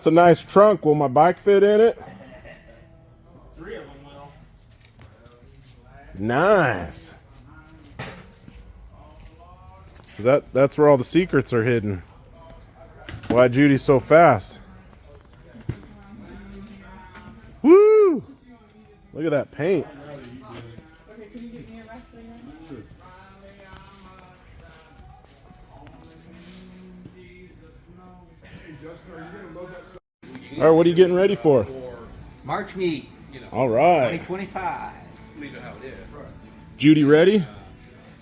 That's a nice trunk. Will my bike fit in it? 3 of them will. Nice. That's where all the secrets are hidden. Why Judy's so fast. Woo! Look at that paint. Okay, can you get me a rest again? All right, what are you getting ready for? March meet. All right. 2025. Judy ready?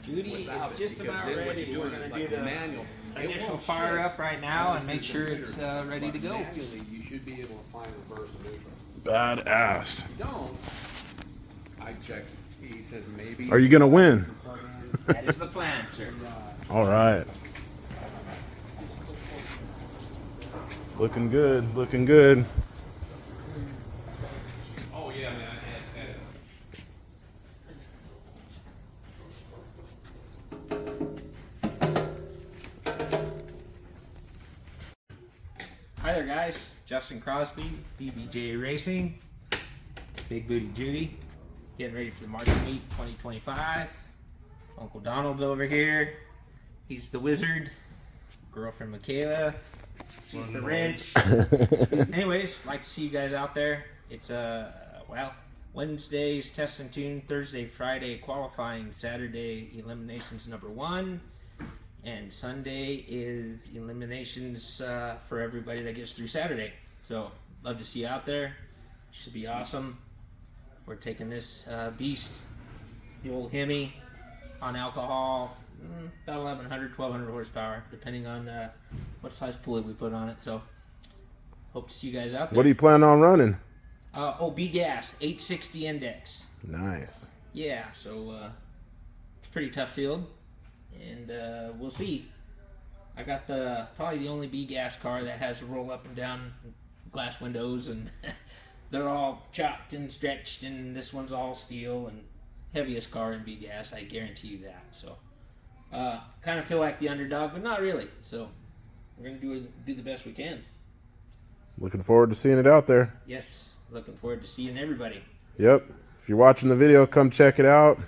Judy is just about ready. We're going to do the initial fire up right now and make sure it's ready to go. You should be able to find reverse and neutral. Badass. If you don't, I checked. He says maybe. Are you going to win? That is the plan, sir. All right. Looking good, looking good. Oh yeah, man. Hi there, guys. Justin Crosby, BBJ Racing. Big Booty Judy. Getting ready for the March meet 2025. Uncle Donald's over here. He's the wizard. Girlfriend Michaela. She's the wrench. Anyways, like to see you guys out there. It's well, Wednesday's test and tune, Thursday, Friday qualifying, Saturday eliminations number 1, and Sunday is eliminations for everybody that gets through Saturday. So love to see you out there. Should be awesome. We're taking this beast, the old Hemi, on alcohol. About 1,100, 1,200 horsepower, depending on what size pulley we put on it. So, hope to see you guys out there. What do you plan on running? B gas, 860 index. Nice. Yeah, so it's a pretty tough field, and we'll see. I got probably the only B gas car that has roll up and down glass windows, and they're all chopped and stretched, and this one's all steel and heaviest car in B gas. I guarantee you that. So. Kind of feel like the underdog, but not really. So we're going to do the best we can. Looking forward to seeing it out there. Yes, looking forward to seeing everybody. Yep. If you're watching the video, come check it out.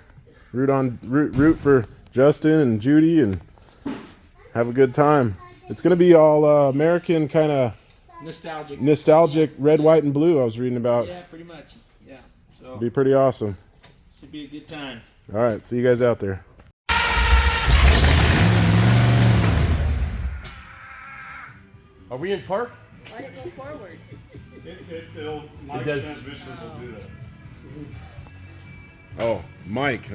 Root for Justin and Judy and have a good time. It's going to be all American kind of nostalgic red, white, and blue I was reading about. Yeah, pretty much. Yeah. So it'll be pretty awesome. Should be a good time. All right. See you guys out there. Are we in park? Let it go forward. Mike's transmissions will do that. Oh, Mike.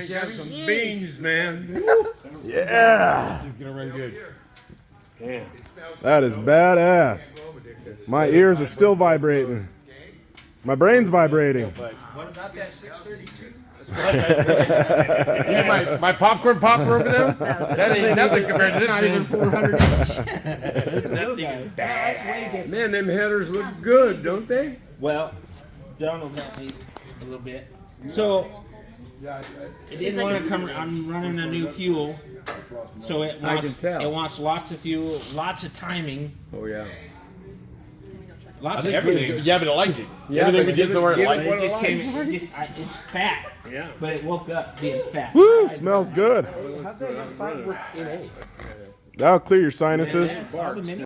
got some beans, man. Yeah. He's gonna run good. Damn. That is badass. My ears are still vibrating. My brain's vibrating. What about that 632? Yeah, my popcorn popper over there? That ain't nothing compared to this. Not even 400 inch. That's way different. Man, them headers look good, don't they? Well, Donald helped me a little bit. So, it didn't want to come. I'm running a new fuel, so it I wants, can tell. it wants lots of fuel, lots of timing, Oh yeah. lots of everything. Yeah, but it liked it. Yeah, Everything but we did so far, it give it liked It it. just came. It's fat, Yeah. but it woke up being fat. Woo, smells good. How's that side work in A? That'll clear your sinuses. All the mini